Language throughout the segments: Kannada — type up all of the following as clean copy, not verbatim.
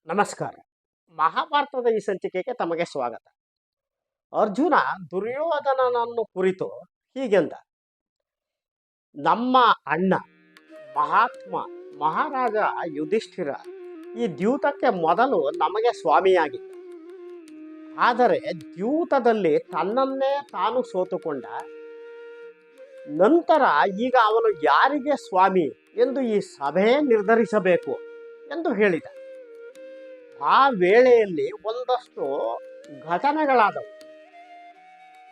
ನಮಸ್ಕಾರ. ಮಹಾಭಾರತದ ಈ ಸಂಚಿಕೆಗೆ ತಮಗೆ ಸ್ವಾಗತ. ಅರ್ಜುನ ದುರ್ಯೋಧನನನ್ನು ಕುರಿತು ಹೀಗೆಂದ: ನಮ್ಮ ಅಣ್ಣ ಮಹಾತ್ಮ ಮಹಾರಾಜ ಯುಧಿಷ್ಠಿರ ಈ ದ್ಯೂತಕ್ಕೆ ಮೊದಲು ನಮಗೆ ಸ್ವಾಮಿಯಾಗಿದ್ದ. ಆದರೆ ದ್ಯೂತದಲ್ಲಿ ತನ್ನನ್ನೇ ತಾನು ಸೋತುಕೊಂಡ ನಂತರ ಈಗ ಅವನು ಯಾರಿಗೆ ಸ್ವಾಮಿ ಎಂದು ಈ ಸಭೆ ನಿರ್ಧರಿಸಬೇಕು ಎಂದು ಹೇಳಿದ. ಆ ವೇಳೆಯಲ್ಲಿ ಒಂದಷ್ಟು ಘಟನೆಗಳಾದವು.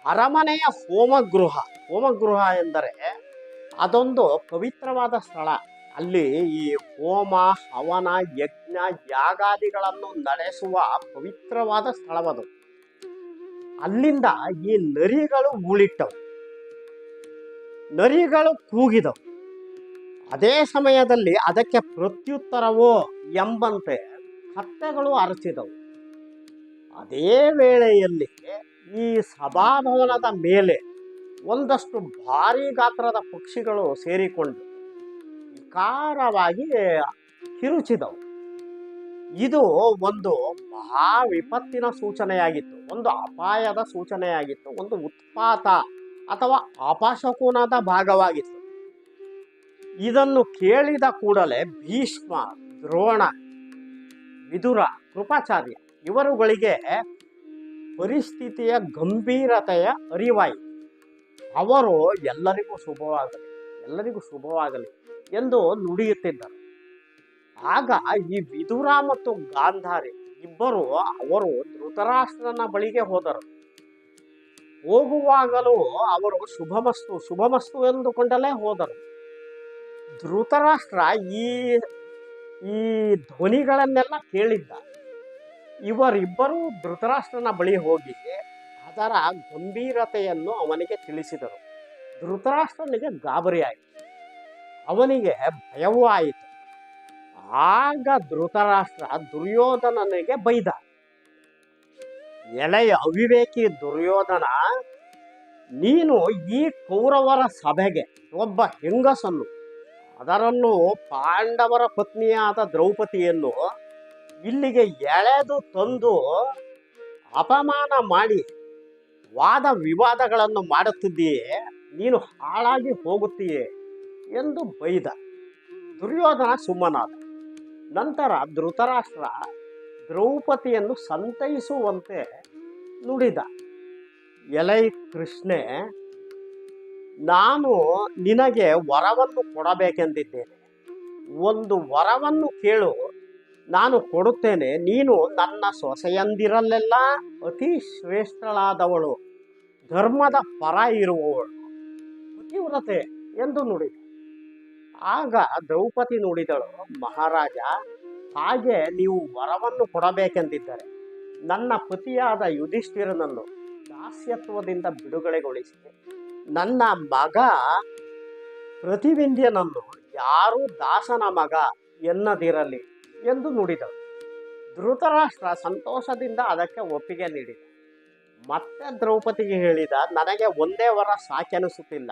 ಅರಮನೆಯ ಹೋಮಗೃಹ ಎಂದರೆ ಅದೊಂದು ಪವಿತ್ರವಾದ ಸ್ಥಳ. ಅಲ್ಲಿ ಈ ಹೋಮ ಹವನ ಯಜ್ಞ ಯಾಗಾದಿಗಳನ್ನು ನಡೆಸುವ ಪವಿತ್ರವಾದ ಸ್ಥಳವದು. ಅಲ್ಲಿಂದ ಈ ನರಿಗಳು ಉಳಿಟ್ಟವು, ನರಿಗಳು ಕೂಗಿದವು. ಅದೇ ಸಮಯದಲ್ಲಿ ಅದಕ್ಕೆ ಪ್ರತ್ಯುತ್ತರವೋ ಎಂಬಂತೆ ಕತ್ತೆಗಳು ಅರಚಿದವು. ಅದೇ ವೇಳೆಯಲ್ಲಿ ಈ ಸಭಾಭವನದ ಮೇಲೆ ಒಂದಷ್ಟು ಭಾರೀ ಗಾತ್ರದ ಪಕ್ಷಿಗಳು ಸೇರಿಕೊಂಡು ವಿಕಾರವಾಗಿ ಕಿರುಚಿದವು. ಇದು ಒಂದು ಮಹಾ ವಿಪತ್ತಿನ ಸೂಚನೆಯಾಗಿತ್ತು, ಒಂದು ಅಪಾಯದ ಸೂಚನೆಯಾಗಿತ್ತು, ಒಂದು ಉತ್ಪಾತ ಅಥವಾ ಅಪಶಕುನದ ಭಾಗವಾಗಿತ್ತು. ಇದನ್ನು ಕೇಳಿದ ಕೂಡಲೇ ಭೀಷ್ಮ, ದ್ರೋಣ, ವಿದುರ, ಕೃಪಾಚಾರ್ಯ ಇವರುಗಳಿಗೆ ಪರಿಸ್ಥಿತಿಯ ಗಂಭೀರತೆಯ ಅರಿವಾಯಿತು. ಅವರು ಎಲ್ಲರಿಗೂ ಶುಭವಾಗಲಿ ಎಂದು ನುಡಿಯುತ್ತಿದ್ದರು. ಆಗ ಈ ವಿದುರ ಮತ್ತು ಗಾಂಧಾರಿ ಇಬ್ಬರು ಅವರು ಧೃತರಾಷ್ಟ್ರನ ಬಳಿಗೆ ಹೋದರು. ಹೋಗುವಾಗಲೂ ಅವರು ಶುಭಮಸ್ತು ಎಂದುಕೊಂಡಲೇ ಹೋದರು. ಧೃತರಾಷ್ಟ್ರ ಈ ಧ್ವನಿಗಳನ್ನೆಲ್ಲ ಕೇಳಿದ್ದ. ಇವರಿಬ್ಬರೂ ಧೃತರಾಷ್ಟ್ರನ ಬಳಿ ಹೋಗಿ ಅದರ ಗಂಭೀರತೆಯನ್ನು ಅವನಿಗೆ ತಿಳಿಸಿದರು. ಧೃತರಾಷ್ಟ್ರನಿಗೆ ಗಾಬರಿ ಆಯಿತು, ಅವನಿಗೆ ಭಯವೂ ಆಯಿತು. ಆಗ ಧೃತರಾಷ್ಟ್ರ ದುರ್ಯೋಧನನಿಗೆ ಬೈದ: ಎಳೆಯ ಅವಿವೇಕಿ ದುರ್ಯೋಧನ, ನೀನು ಈ ಕೌರವರ ಸಭೆಗೆ ಒಬ್ಬ ಹೆಂಗಸನ್ನು, ಅದರಲ್ಲೂ ಪಾಂಡವರ ಪತ್ನಿಯಾದ ದ್ರೌಪದಿಯನ್ನು ಇಲ್ಲಿಗೆ ಎಳೆದು ತಂದು ಅಪಮಾನ ಮಾಡಿ ವಾದ ವಿವಾದಗಳನ್ನು ಮಾಡುತ್ತಿದ್ದೀಯೇ, ನೀನು ಹಾಳಾಗಿ ಹೋಗುತ್ತೀಯೇ ಎಂದು ಬೈದ. ದುರ್ಯೋಧನ ಸುಮ್ಮನಾದ. ನಂತರ ಧೃತರಾಷ್ಟ್ರ ದ್ರೌಪದಿಯನ್ನು ಸಂತೈಸುವಂತೆ ನುಡಿದ: ಎಲೈ ಕೃಷ್ಣೆ, ನಾನು ನಿನಗೆ ವರವನ್ನು ಕೊಡಬೇಕೆಂದಿದ್ದೇನೆ. ಒಂದು ವರವನ್ನು ಕೇಳು, ನಾನು ಕೊಡುತ್ತೇನೆ. ನೀನು ನನ್ನ ಸೊಸೆಯಂದಿರಲ್ಲೆಲ್ಲ ಅತಿ ಶ್ರೇಷ್ಠಳಾದವಳು, ಧರ್ಮದ ಪರ ಇರುವವಳು, ಪತಿವ್ರತೆ ಎಂದು ನುಡಿದ. ಆಗ ದ್ರೌಪದಿ ನುಡಿದಳು: ಮಹಾರಾಜ, ಹಾಗೆ ನೀವು ವರವನ್ನು ಕೊಡಬೇಕೆಂದಿದ್ದರೆ ನನ್ನ ಪತಿಯಾದ ಯುಧಿಷ್ಠಿರನನ್ನು ದಾಸ್ಯತ್ವದಿಂದ ಬಿಡುಗಡೆಗೊಳಿಸಿ ನನ್ನ ಮಗ ಪ್ರತಿವಿಂಧ್ಯನನ್ನು ಯಾರೂ ದಾಸನ ಮಗ ಎನ್ನದಿರಲಿ ಎಂದು ನುಡಿದಳು. ಧೃತರಾಷ್ಟ್ರ ಸಂತೋಷದಿಂದ ಅದಕ್ಕೆ ಒಪ್ಪಿಗೆ ನೀಡಿದ. ಮತ್ತೆ ದ್ರೌಪದಿಗೆ ಹೇಳಿದ: ನನಗೆ ಒಂದೇ ವರ ಸಾಕೆನಿಸುತ್ತಿಲ್ಲ,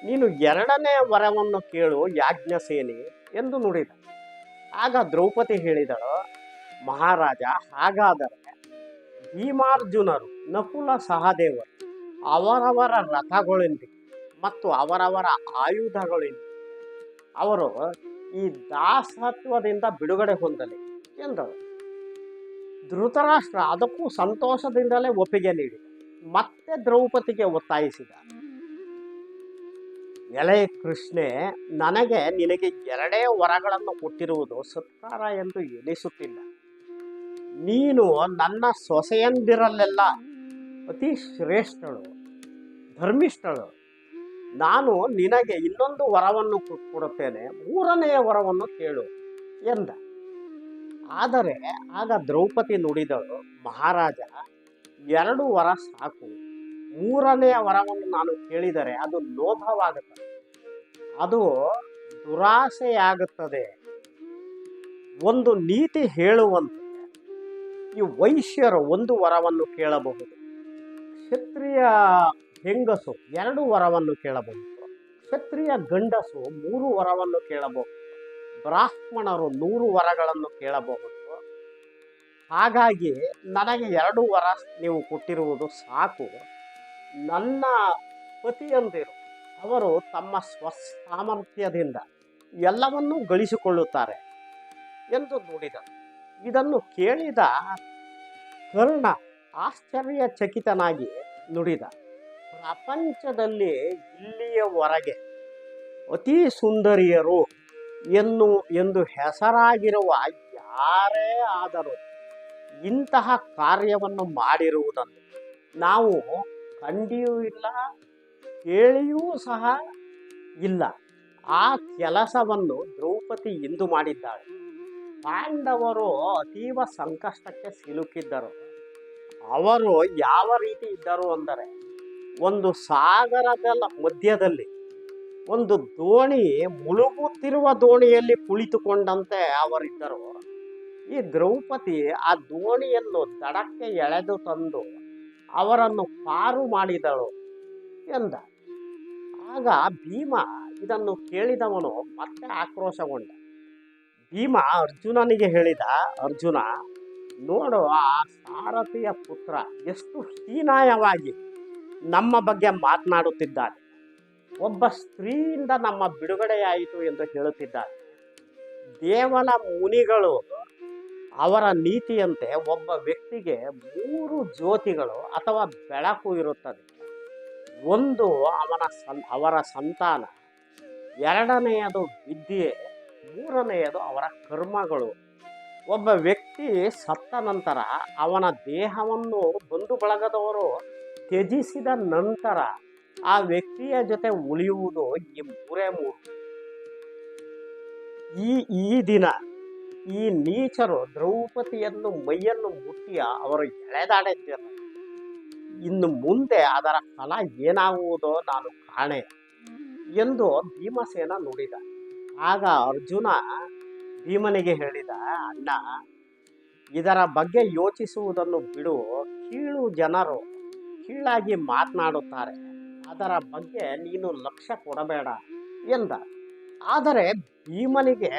ನೀನು ಎರಡನೇ ವರವನ್ನು ಕೇಳು ಯಾಜ್ಞಸೇನಿ ಎಂದು ನುಡಿದ. ಆಗ ದ್ರೌಪದಿ ಹೇಳಿದಳು: ಮಹಾರಾಜ, ಹಾಗಾದರೆ ಭೀಮಾರ್ಜುನರು, ನಕುಲ ಸಹದೇವರು ಅವರವರ ರಥಗಳೊಂದಿಗೆ ಮತ್ತು ಅವರವರ ಆಯುಧಗಳೊಂದಿಗೆ ಅವರು ಈ ದಾಸತ್ವದಿಂದ ಬಿಡುಗಡೆ ಹೊಂದಲಿ ಎಂದರು. ಧೃತರಾಷ್ಟ್ರ ಅದಕ್ಕೂ ಸಂತೋಷದಿಂದಲೇ ಒಪ್ಪಿಗೆ ನೀಡಿದ. ಮತ್ತೆ ದ್ರೌಪದಿಗೆ ಒತ್ತಾಯಿಸಿದ: ಎಲೆ ಕೃಷ್ಣೆ, ನನಗೆ ನಿನಗೆ ಎರಡೇ ವರಗಳನ್ನು ಕೊಟ್ಟಿರುವುದು ಸತ್ಕಾರ ಎಂದು ಎನಿಸುತ್ತಿಲ್ಲ. ನೀನು ನನ್ನ ಸೊಸೆಯಂದಿರಲ್ಲೆಲ್ಲ ಅತಿ ಶ್ರೇಷ್ಠಳು, ಧರ್ಮಿಷ್ಠಳು. ನಾನು ನಿನಗೆ ಇನ್ನೊಂದು ವರವನ್ನು ಕೊಡುತ್ತೇನೆ, ಮೂರನೆಯ ವರವನ್ನು ಕೇಳು ಎಂದ. ಆದರೆ ಆಗ ದ್ರೌಪದಿ ನುಡಿದಳು: ಮಹಾರಾಜ, ಎರಡು ವರ ಸಾಕು. ಮೂರನೆಯ ವರವನ್ನು ನಾನು ಕೇಳಿದರೆ ಅದು ಲೋಭವಾಗುತ್ತದೆ, ಅದು ದುರಾಸೆಯಾಗುತ್ತದೆ. ಒಂದು ನೀತಿ ಹೇಳುವಂತೆ ಈ ವೈಶ್ಯರು ಒಂದು ವರವನ್ನು ಕೇಳಬಹುದು, ಕ್ಷತ್ರಿಯ ಹೆಂಗಸು ಎರಡು ವರವನ್ನು ಕೇಳಬಹುದು, ಕ್ಷತ್ರಿಯ ಗಂಡಸು 3 ವರವನ್ನು ಕೇಳಬಹುದು, ಬ್ರಾಹ್ಮಣರು 100 ವರಗಳನ್ನು ಕೇಳಬಹುದು, ಹಾಗಾಗಿ ನನಗೆ 2 ವರ ನೀವು ಕೊಟ್ಟಿರುವುದು ಸಾಕು. ನನ್ನ ಪತಿಯಂದಿರು ಅವರು ತಮ್ಮ ಸ್ವಸಾಮರ್ಥ್ಯದಿಂದ ಎಲ್ಲವನ್ನೂ ಗಳಿಸಿಕೊಳ್ಳುತ್ತಾರೆ ಎಂದು ನುಡಿದನು. ಇದನ್ನು ಕೇಳಿದ ಕರ್ಣ ಆಶ್ಚರ್ಯಚಕಿತನಾಗಿ ನುಡಿದ, ಪ್ರಪಂಚದಲ್ಲಿ ಇಲ್ಲಿಯವರೆಗೆ ಅತಿ ಸುಂದರಿಯರು ಎಂದು ಹೆಸರಾಗಿರುವ ಯಾರೇ ಆದರೂ ಇಂತಹ ಕಾರ್ಯವನ್ನು ಮಾಡಿರುವುದನ್ನು ನಾವು ಕಂಡಿಯೂ ಇಲ್ಲ, ಕೇಳಿಯೂ ಸಹ ಇಲ್ಲ. ಆ ಕೆಲಸವನ್ನು ದ್ರೌಪದಿ ಇಂದು ಮಾಡಿದ್ದಾಳೆ. ಪಾಂಡವರು ಅತೀವ ಸಂಕಷ್ಟಕ್ಕೆ ಸಿಲುಕಿದ್ದರು. ಅವರು ಯಾವ ರೀತಿ ಇದ್ದರು ಅಂದರೆ, ಒಂದು ಸಾಗರದ ಮಧ್ಯದಲ್ಲಿ ಒಂದು ದೋಣಿ ಮುಳುಗುತ್ತಿರುವ ದೋಣಿಯಲ್ಲಿ ಕುಳಿತುಕೊಂಡಂತೆ ಅವರಿದ್ದರು. ಈ ದ್ರೌಪದಿ ಆ ದೋಣಿಯನ್ನು ದಡಕ್ಕೆ ಎಳೆದು ತಂದು ಅವರನ್ನು ಪಾರು ಮಾಡಿದಳು ಎಂದ. ಆಗ ಭೀಮ ಇದನ್ನು ಕೇಳಿದವನು ಮತ್ತೆ ಆಕ್ರೋಶಗೊಂಡ. ಭೀಮ ಅರ್ಜುನನಿಗೆ ಹೇಳಿದ, ಅರ್ಜುನ, ನೋಡು, ಆ ಸಾರಥಿಯ ಪುತ್ರ ಎಷ್ಟು ಹೀನಾಯವಾಗಿ ನಮ್ಮ ಬಗ್ಗೆ ಮಾತನಾಡುತ್ತಿದ್ದಾನೆ. ಒಬ್ಬ ಸ್ತ್ರೀಯಿಂದ ನಮ್ಮ ಬಿಡುಗಡೆಯಾಯಿತು ಎಂದು ಹೇಳುತ್ತಿದ್ದಾನೆ. ದೇವಲ ಮುನಿಗಳು ಅವರ ನೀತಿಯಂತೆ ಒಬ್ಬ ವ್ಯಕ್ತಿಗೆ 3 ಜ್ಯೋತಿಗಳು ಅಥವಾ ಬೆಳಕು ಇರುತ್ತದೆ. ಒಂದು ಅವರ ಸಂತಾನ, 2ನೆಯದು ವಿದ್ಯೆ, 3ನೆಯದು ಅವರ ಕರ್ಮಗಳು. ಒಬ್ಬ ವ್ಯಕ್ತಿ ಸತ್ತ ನಂತರ ಅವನ ದೇಹವನ್ನು ಬಂಧು ಬಳಗದವರು ತ್ಯಜಿಸಿದ ನಂತರ ಆ ವ್ಯಕ್ತಿಯ ಜೊತೆ ಉಳಿಯುವುದು ಈ 3. ಈ ದಿನ ಈ ನೀಚರು ದ್ರೌಪದಿಯನ್ನು ಮೈಯನ್ನು ಮುಟ್ಟಿ ಅವರು ಎಳೆದಾಡಿದ್ದರು. ಇನ್ನು ಮುಂದೆ ಅದರ ಫಲ ಏನಾಗುವುದೋ ನಾನು ಕಾಣೆ ಎಂದು ಭೀಮಸೇನ ನುಡಿದ. ಆಗ ಅರ್ಜುನ ಭೀಮನಿಗೆ ಹೇಳಿದ, ಅಣ್ಣ, ಇದರ ಬಗ್ಗೆ ಯೋಚಿಸುವುದನ್ನು ಬಿಡು. ಕೀಳು ಜನರು ಕೀಳಾಗಿ ಮಾತನಾಡುತ್ತಾರೆ, ಅದರ ಬಗ್ಗೆ ನೀನು ಲಕ್ಷ್ಯ ಕೊಡಬೇಡ ಎಂದ. ಆದರೆ ಭೀಮನಿಗೆ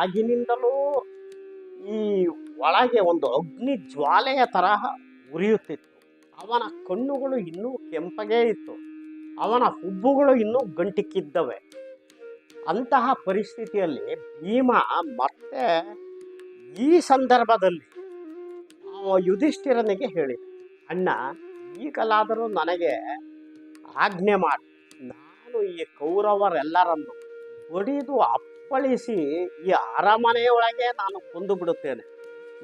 ಆಗಿನಿಂದಲೂ ಈ ಒಳಗೆ ಒಂದು ಅಗ್ನಿ ಜ್ವಾಲೆಯ ತರಹ ಉರಿಯುತ್ತಿತ್ತು. ಅವನ ಕಣ್ಣುಗಳು ಇನ್ನೂ ಕೆಂಪಗೇ ಇತ್ತು, ಅವನ ಹುಬ್ಬುಗಳು ಇನ್ನೂ ಗಂಟಿಕ್ಕಿದ್ದವೆ. ಅಂತಹ ಪರಿಸ್ಥಿತಿಯಲ್ಲಿ ಭೀಮ ಮತ್ತೆ ಈ ಸಂದರ್ಭದಲ್ಲಿ ಯುಧಿಷ್ಠಿರನಿಗೆ ಹೇಳಿದ, ಅಣ್ಣ, ಈಗಲಾದರೂ ನನಗೆ ಆಜ್ಞೆ ಮಾಡಿ, ನಾನು ಈ ಕೌರವರೆಲ್ಲರನ್ನು ಬಡಿದು ಅಪ್ಪಳಿಸಿ ಈ ಅರಮನೆಯೊಳಗೆ ನಾನು ಕೊಂದು ಬಿಡುತ್ತೇನೆ.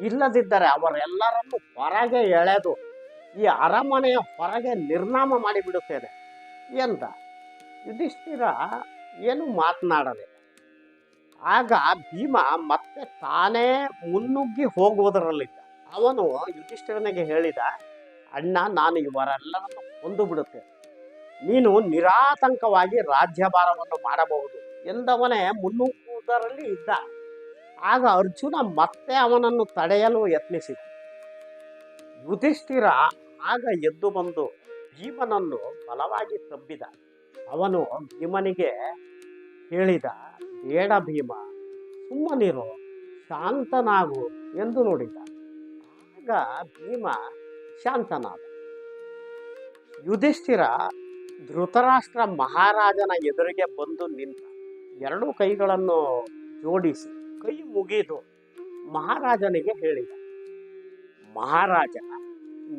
ಇಲ್ಲದಿದ್ದರೆ ಅವರೆಲ್ಲರನ್ನು ಹೊರಗೆ ಎಳೆದು ಈ ಅರಮನೆಯ ಹೊರಗೆ ನಿರ್ನಾಮ ಮಾಡಿಬಿಡುತ್ತೇನೆ ಎಂದ. ಯುಧಿಷ್ಠಿರ ಏನು ಮಾತನಾಡದೆ. ಆಗ ಭೀಮ ಮತ್ತೆ ತಾನೇ ಮುನ್ನುಗ್ಗಿ ಹೋಗುವುದರಲ್ಲಿದ್ದ. ಅವನು ಯುಧಿಷ್ಠಿರನಿಗೆ ಹೇಳಿದ, ಅಣ್ಣ, ನಾನು ಇವರೆಲ್ಲರನ್ನು ಕೊಂದು ಬಿಡುತ್ತೇನೆ, ನೀನು ನಿರಾತಂಕವಾಗಿ ರಾಜ್ಯಭಾರವನ್ನು ಮಾಡಬಹುದು ಎಂದವನೇ ಮುನ್ನುಗ್ಗುವುದರಲ್ಲಿ ಇದ್ದ. ಆಗ ಅರ್ಜುನ ಮತ್ತೆ ಅವನನ್ನು ತಡೆಯಲು ಯತ್ನಿಸಿದ. ಯುಧಿಷ್ಠಿರ ಆಗ ಎದ್ದು ಬಂದು ಭೀಮನನ್ನು ಬಲವಾಗಿ ತಬ್ಬಿದ. ಅವನು ಭೀಮನಿಗೆ ಹೇಳಿದ, ಬೇಡ ಭೀಮ, ಸುಮ್ಮನಿರು, ಶಾಂತನಾಗು ಎಂದು ನುಡಿದ. ಆಗ ಭೀಮ ಶಾಂತನಾದ. ಯುಧಿಷ್ಠಿರ ಧೃತರಾಷ್ಟ್ರ ಮಹಾರಾಜನ ಎದುರಿಗೆ ಬಂದು ನಿಂತ. 2 ಕೈಗಳನ್ನು ಜೋಡಿಸಿ ಕೈ ಮುಗಿದು ಮಹಾರಾಜನಿಗೆ ಹೇಳಿದ, ಮಹಾರಾಜ,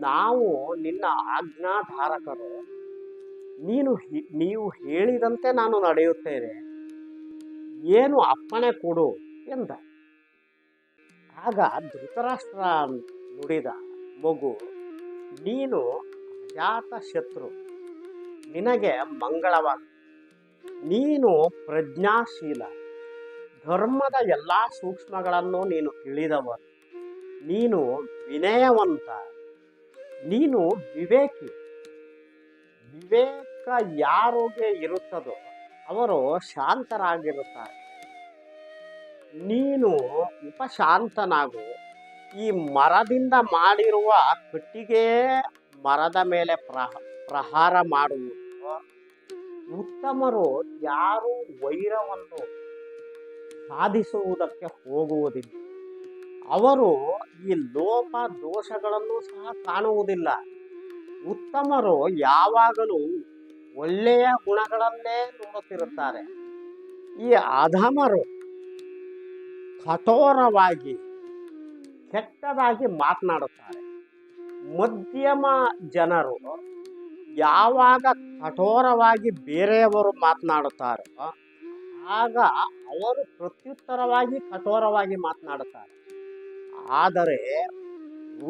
ನಾವು ನಿನ್ನ ಆಜ್ಞಾಧಾರಕರು. ನೀವು ಹೇಳಿದಂತೆ ನಾನು ನಡೆಯುತ್ತೇನೆ. ಏನು ಅಪ್ಪಣೆ ಕೊಡು ಎಂದ. ಆಗ ಧೃತರಾಷ್ಟ್ರ ನುಡಿದ, ಮಗು, ನೀನು ಅಜಾತ ಶತ್ರು, ನಿನಗೆ ಮಂಗಳವಾಗಿ, ನೀನು ಪ್ರಜ್ಞಾಶೀಲ, ಧರ್ಮದ ಎಲ್ಲ ಸೂಕ್ಷ್ಮಗಳನ್ನು ನೀನು ತಿಳಿದವರು, ನೀನು ವಿನಯವಂತ, ನೀನು ವಿವೇಕಿ. ವಿವೇಕ ಯಾರಿಗೆ ಇರುತ್ತದೋ ಅವರು ಶಾಂತರಾಗಿರುತ್ತಾರೆ. ನೀನು ಉಪಶಾಂತನಾಗು. ಈ ಮರದಿಂದ ಮಾಡಿರುವ ಕಟ್ಟಿಗೆ ಮರದ ಮೇಲೆ ಪ್ರಹಾರ ಮಾಡುವುದು ಉತ್ತಮರು ಯಾರು ವೈರವನ್ನು ಸಾಧಿಸುವುದಕ್ಕೆ ಹೋಗುವುದಿಲ್ಲ. ಅವರು ಈ ಲೋಪ ದೋಷಗಳನ್ನು ಸಹ ಕಾಣುವುದಿಲ್ಲ. ಉತ್ತಮರು ಯಾವಾಗಲೂ ಒಳ್ಳೆಯ ಗುಣಗಳನ್ನೇ ನೋಡುತ್ತಿರುತ್ತಾರೆ. ಈ ಅಧಮರು ಕಠೋರವಾಗಿ ಕೆಟ್ಟದಾಗಿ ಮಾತನಾಡುತ್ತಾರೆ. ಮಧ್ಯಮ ಜನರು ಯಾವಾಗ ಕಠೋರವಾಗಿ ಬೇರೆಯವರು ಮಾತನಾಡುತ್ತಾರೋ ಆಗ ಅವರು ಪ್ರತ್ಯುತ್ತರವಾಗಿ ಕಠೋರವಾಗಿ ಮಾತನಾಡುತ್ತಾರೆ. ಆದರೆ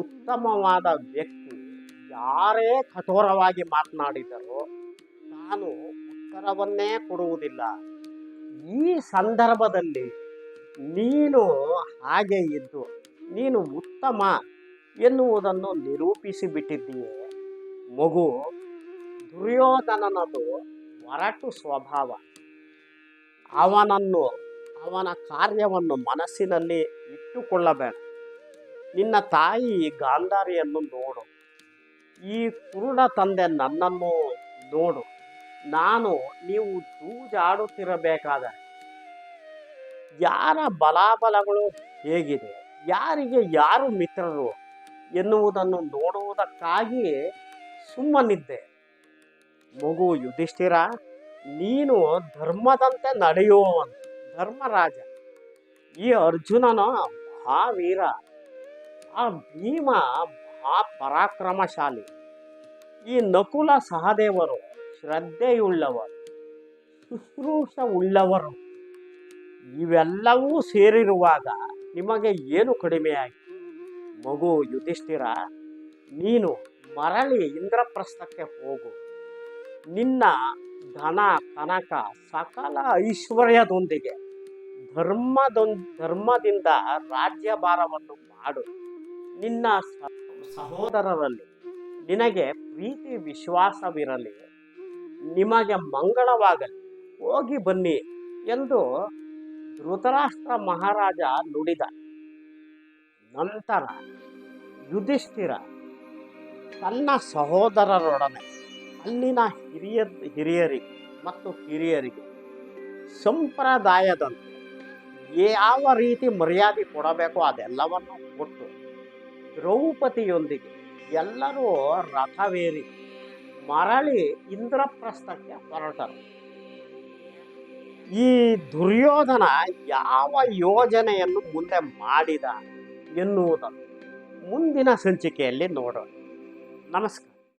ಉತ್ತಮವಾದ ವ್ಯಕ್ತಿ ಯಾರೇ ಕಠೋರವಾಗಿ ಮಾತನಾಡಿದರೂ ತಾನು ಉತ್ತರವನ್ನೇ ಕೊಡುವುದಿಲ್ಲ. ಈ ಸಂದರ್ಭದಲ್ಲಿ ನೀನು ಹಾಗೆ ಇದ್ದು ನೀನು ಉತ್ತಮ ಎನ್ನುವುದನ್ನು ನಿರೂಪಿಸಿ ಬಿಟ್ಟಿದ್ದೀಯೆ ಮಗು. ದುರ್ಯೋಧನನದು ಒರಟು ಸ್ವಭಾವ. ಅವನ ಕಾರ್ಯವನ್ನು ಮನಸ್ಸಿನಲ್ಲಿ ಇಟ್ಟುಕೊಳ್ಳಬೇಡ. ನಿನ್ನ ತಾಯಿ ಗಾಂಧಾರಿಯನ್ನು ನೋಡು, ಈ ಕುರುಡ ತಂದೆ ನನ್ನನ್ನು ನೋಡು. ನೀವು ಜೂಜಾಡುತ್ತಿರಬೇಕಾದರೆ ಯಾರ ಬಲಾಬಲಗಳು ಹೇಗಿದೆ, ಯಾರಿಗೆ ಯಾರು ಮಿತ್ರರು ಎನ್ನುವುದನ್ನು ನೋಡುವುದಕ್ಕಾಗಿ ಸುಮ್ಮನಿದ್ದೆ. ಮಗು ಯುಧಿಷ್ಠಿರ, ನೀನು ಧರ್ಮದಂತೆ ನಡೆಯುವವನು, ಧರ್ಮರಾಜ. ಈ ಅರ್ಜುನನ ಮಹಾವೀರ, ಆ ಭೀಮ ಮಹಾಪರಾಕ್ರಮಶಾಲಿ, ಈ ನಕುಲ ಸಹದೇವರು ಶ್ರದ್ಧೆಯುಳ್ಳವರು, ಶುಶ್ರೂಷ ಉಳ್ಳವರು. ಇವೆಲ್ಲವೂ ಸೇರಿರುವಾಗ ನಿಮಗೆ ಏನು ಕಡಿಮೆಯಾಗಿ? ಮಗು ಯುಧಿಷ್ಠಿರ, ನೀನು ಮರಳಿ ಇಂದ್ರಪ್ರಸ್ಥಕ್ಕೆ ಹೋಗು. ನಿನ್ನ ಧನ ಕನಕ ಸಕಲ ಐಶ್ವರ್ಯದೊಂದಿಗೆ ಧರ್ಮದಿಂದ ರಾಜ್ಯಭಾರವನ್ನು ಮಾಡು. ನಿನ್ನ ಸಹೋದರರಲ್ಲಿ ನಿನಗೆ ಪ್ರೀತಿ ವಿಶ್ವಾಸವಿರಲಿ. ನಿಮಗೆ ಮಂಗಳವಾಗಲಿ, ಹೋಗಿ ಬನ್ನಿ ಎಂದು ಧೃತರಾಷ್ಟ್ರ ಮಹಾರಾಜ ನುಡಿದ. ನಂತರ ಯುಧಿಷ್ಠಿರ ತನ್ನ ಸಹೋದರರೊಡನೆ ಅಲ್ಲಿನ ಹಿರಿಯರಿಗೆ ಮತ್ತು ಕಿರಿಯರಿಗೆ ಸಂಪ್ರದಾಯದಂತೆ ಯಾವ ರೀತಿ ಮರ್ಯಾದೆ ಕೊಡಬೇಕೋ ಅದೆಲ್ಲವನ್ನು ಕೊಟ್ಟು ದ್ರೌಪದಿಯೊಂದಿಗೆ ಎಲ್ಲರೂ ರಥವೇರಿ ಮರಳಿ ಇಂದ್ರಪ್ರಸ್ಥಕ್ಕೆ ಹೊರಟರು. ಈ ದುರ್ಯೋಧನ ಯಾವ ಯೋಜನೆಯನ್ನು ಮುಂದೆ ಮಾಡಿದ ಎನ್ನುವುದನ್ನು ಮುಂದಿನ ಸಂಚಿಕೆಯಲ್ಲಿ ನೋಡೋಣ. ನಮಸ್ಕಾರ.